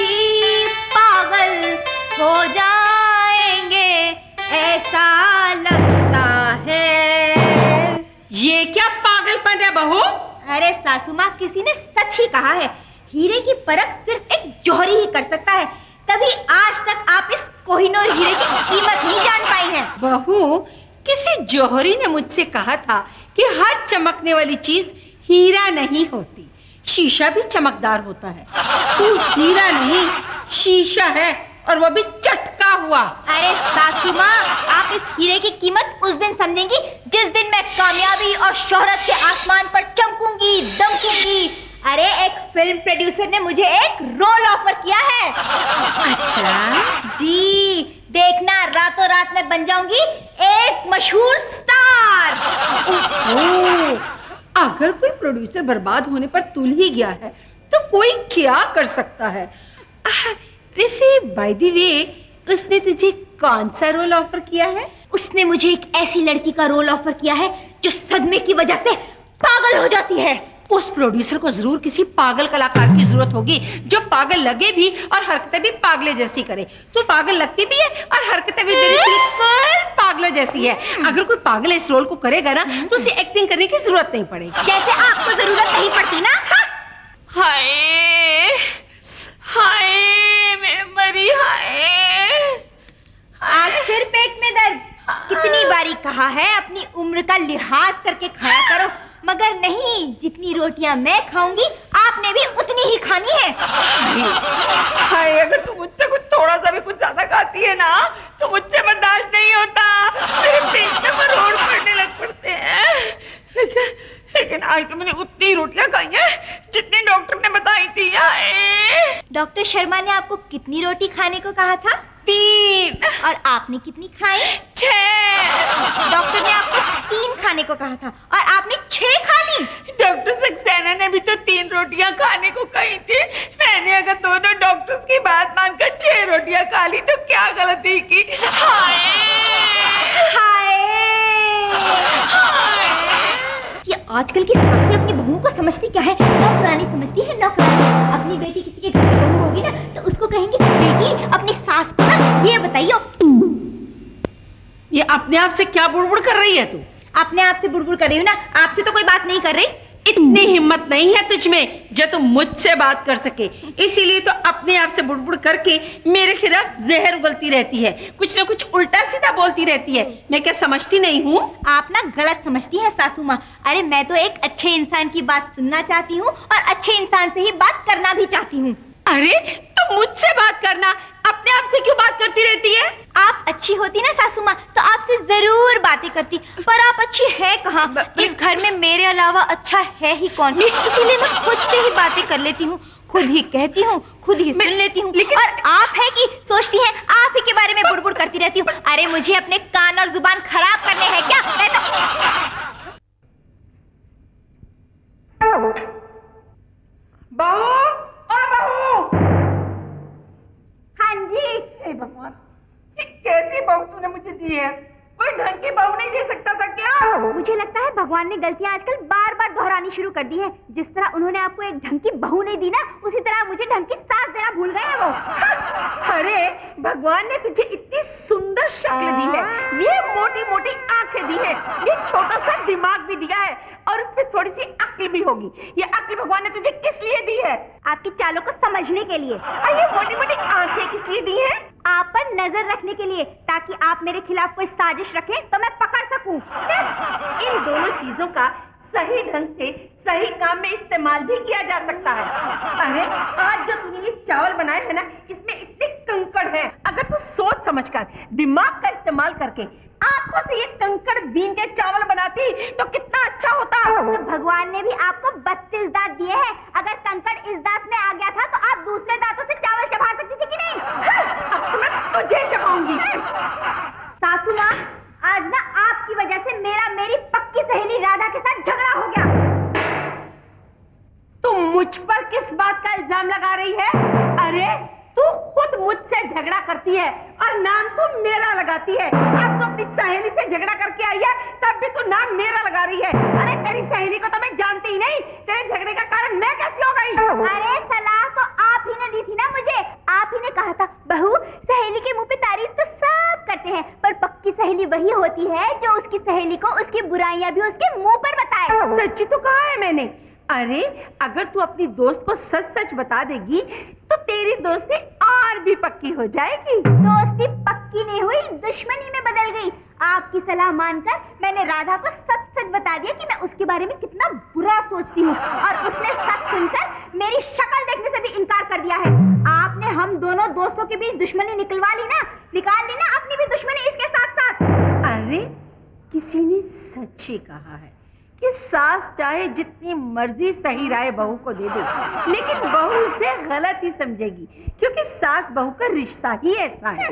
भी पागल हो जाएंगे ऐसा लगता है। ये क्या पागलपन है बहू? अरे सासू माँ, किसी ने सच ही कहा है, हीरे की परख सिर्फ एक जौहरी ही कर सकता है। तभी आज तक आप इस कोहिनूर हीरे की कीमत नहीं जान पाई हैं। बहू, किसी जौहरी ने मुझसे कहा था कि हर चमकने वाली चीज हीरा नहीं होती, शीशा भी चमकदार होता है। तू हीरा नहीं, शीशा है, और वो भी चटका हुआ। अरे सासू माँ, आप इस हीरे की कीमत उस दिन समझेंगी जिस दिन मैं कामयाबी और शोहरत के आसमान पर चमकूंगी, दमकूंगी। अरे एक फिल्म प्रोड्यूसर ने मुझे एक रोल ऑफर किया है। अच्छा जी, देखना रातों रात में बन जाऊंगी एक मशहूर स्टार। ओह, अगर कोई प्रोड्यूसर बर्बाद होने पर तुल ही गया है तो कोई क्या कर सकता है? वैसे बाय द वे, उसने तुझे कौन सा रोल ऑफर किया है? उसने मुझे एक ऐसी लड़की का रोल ऑफर किया है जो सदमे की वजह से पागल हो जाती है। उस प्रोड्यूसर को जरूर किसी पागल कलाकार की जरूरत होगी जो पागल लगे भी और हरकतें भी पागले जैसी करे। तू पागल लगती भी है और हरकतें भी तेरी बिल्कुल पागलों जैसी है। अगर कोई पागल इस रोल को करेगा ना तो उसे एक्टिंग करने की जरूरत नहीं पड़ेगी। जैसे आपको जरूरत नहीं पड़ती ना। हाय हाय, मैं मरी। हाय, आज फिर पेट में दर्द। कितनी बारी कहा है अपनी उम्र का लिहाज करके खाया करो, मगर नहीं, जितनी रोटियां मैं खाऊंगी आपने भी उतनी ही खानी है। हाय, अगर तू मुझसे कुछ थोड़ा सा भी कुछ ज्यादा खाती है ना तो मुझसे बर्दाश्त नहीं होता। मेरे पेट में मरोड़ पड़ने लग पड़ते हैं। लेकिन आज तो मैंने उतनी रोटियां खाई हैं जितनी डॉक्टर ने बताई थी। डॉक्टर शर्मा ने आपको कितनी रोटी खाने को कहा था? 3। और आपने कितनी खाई? 6। डॉक्टर ने आपको 3 खाने को कहा था और आपने 6 खा ली। डॉक्टर सक्सेना ने भी तो 3 रोटियां खाने को कही थी। मैंने अगर दोनों डॉक्टर्स की बात मानकर 6 रोटियां खा ली तो क्या गलती की। हाय हाय, ये आजकल की सासें अपनी बहुओं को समझती क्या है? नौकरानी समझती है, नौकरानी। अपनी बेटी किसी के घर की बहू होगी ना तो उसको कहेंगी, बेटी अपनी सास को ना ये बताइयो। ये अपने आप से क्या बुड़बुड़ कर रही है तू? अपने आप से बुड़बुड़ कर रही हूँ ना, आपसे तो कोई बात नहीं कर रही। इतनी हिम्मत नहीं है तुझ में जो तुम मुझसे बात कर सके, इसीलिए तो अपने आप से बुड़बुड़ करके मेरे खिलाफ जहर उगलती रहती है, कुछ ना कुछ उल्टा सीधा बोलती रहती है। मैं क्या समझती नहीं हूँ? आप ना गलत समझती हैं सासू माँ। अरे मैं तो एक अच्छे इंसान की बात सुनना चाहती हूँ और अच्छे इंसान से ही बात करना भी चाहती हूँ। अरे तो मुझसे बात करना, अपने आप से क्यों बात करती रहती है? आप अच्छी होती ना सासू माँ तो आपसे जरूर बातें करती, पर आप अच्छी है कहाँ? इस घर में मेरे अलावा अच्छा है ही कौन? इसीलिए मैं खुद से ही बातें कर लेती हूँ, खुद ही कहती हूँ, खुद ही सुन लेती हूँ। लेकिन और आप है कि सोचती हैं आप ही के बारे में बुड़बुड़ करती रहती हूँ। अरे मुझे अपने कान और जुबान खराब करने हैं क्या? मैं तो बहू, ओ बहू। हाँ जी। हे भगवान, ये कैसी बहू तूने मुझे दी है? कोई ढंग की बहू नहीं दे सकता था क्या? मुझे लगता है भगवान ने गलतियां आजकल बार बार दोहरानी शुरू कर दी है। जिस तरह उन्होंने आपको एक ढंग की बहू नहीं दी ना, उसी तरह मुझे ढंग की सास देना भूल गए हैं वो। अरे भगवान ने तुझे इतनी सुंदर शक्ल दी है, ये मोटी मोटी आंखें दी है, ये छोटा सा दिमाग भी दिया है और उसमें थोड़ी सी अक्ल भी होगी। ये अक्ल भगवान ने तुझे किस लिए दी है? आपकी चालों को समझने के लिए। और ये मोटी मोटी आंखें किस लिए दी है? आप पर नजर रखने के लिए, ताकि आप मेरे खिलाफ कोई साजिश रखें तो मैं पकड़ सकूं। इन दोनों चीजों का सही ढंग से सही काम में इस्तेमाल भी किया जा सकता है। अरे आज जो तूने ये चावल बनाए हैं ना, इसमें इतने कंकड़ हैं। अगर तू सोच समझकर दिमाग का इस्तेमाल करके आंखों से ये कंकड़ बीन के चावल बनाती तो कितना अच्छा होता। तो भगवान ने भी आपको 32 दांत दिए हैं। अगर कंकड़ इस दांत में आ गया था तो आप दूसरे दांतों से चावल चबा सकती थी कि नहीं? अब तो मैं तुझे चबाऊंगी। सासू माँ, आज ना आपकी वजह से मेरी पक्की सहेली राधा के साथ झगड़ा हो गया। तुम मुझ पर किस बात का इल्जाम लगा रही है? अरे तू खुद मुझसे झगड़ा करती है और नाम तो मेरा लगाती है। अब तो अपनी सहेली से झगड़ा करके आई है, तब भी तू नाम मेरा लगा रही है। अरे तेरी सहेली को तो मैं जानती ही नहीं, तेरे झगड़े का कारण मैं कैसी हो गई? अरे सलाह तो आप ही ने दी थी ना मुझे। कहा था, बहू सहेली के मुंह पे तारीफ तो सब करते हैं, पर पक्की सहेली वही होती है जो उसकी सहेली को उसकी बुराइयां भी उसके मुंह पर बताए। सच्ची तो कहा है मैंने। अरे अगर तू अपनी दोस्त को सच सच बता देगी तो तेरी दोस्ती और भी पक्की हो जाएगी। दोस्ती पक्की नहीं हुई, दुश्मनी में बदल गई। आपकी सलाह मानकर मैंने राधा को सच सच बता दिया कि मैं उसके बारे में कितना बुरा सोचती हूँ, और उसने सच सुनकर मेरी शक्ल देखने से भी इनकार कर दिया है। आपने हम दोनों दोस्तों के बीच दुश्मनी निकाल ली ना अपनी भी दुश्मनी इसके साथ साथ। अरे किसी ने सच ही कहा है कि सास चाहे जितनी मर्जी सही राय बहू को दे दे, लेकिन बहू उसे गलत ही समझेगी, क्योंकि सास बहू का रिश्ता ही ऐसा है।